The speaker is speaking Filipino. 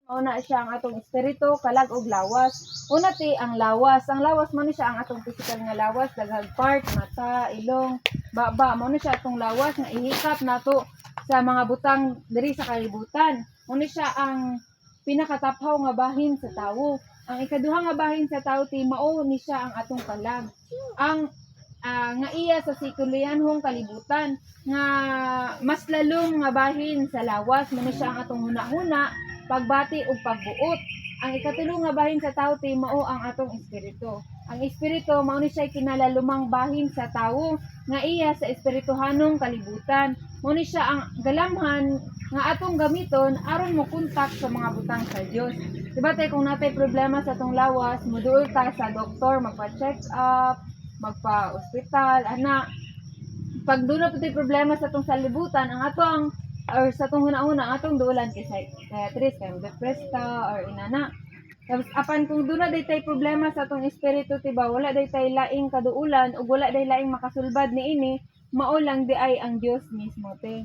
Una siya ang atong espiritu, kalag og lawas. Una ti ang lawas. Ang lawas mo ni siya ang atong physical nga lawas, daghang part, mata, ilong, baba. Mo ni siya atong lawas nga ihikap nato sa mga butang diri sa kalibutan. Mo ni siya ang pinakataphaw nga bahin sa tawo. Ang ikaduha nga bahin sa tawo ti mao ni siya ang atong kalag. Ang nga iya sa sekulianhong kalibutan nga mas lalong nga bahin sa lawas mo ni siya ang atong hunahuna, pagbati ug pagbuot. Ang ikatulo nga bahin sa tawo ti mao ang atong espiritu. Ang espiritu mao ni siya kinalalumang bahin sa tawo nga iya sa espirituhanong kalibutan. Mao ni siya ang galamhan nga atong gamiton aron mo kontak sa mga butang sa Dios. Diba tay kung natay problema sa atong lawas, moduol ta sa doktor, magpa-check up, magpa-ospital, ana. Pag doon na pati problema sa atong salibutan, ang atong or sa atong hunahuna ang atong duulan kay psychiatrist, kay depressed ka or inana. Tapos apan kung doon na day problema sa atong espiritu tiba, wala day tay laing kaduulan ug wala day laing makasulbad niini, mao lang di ay ang Dios mismo te.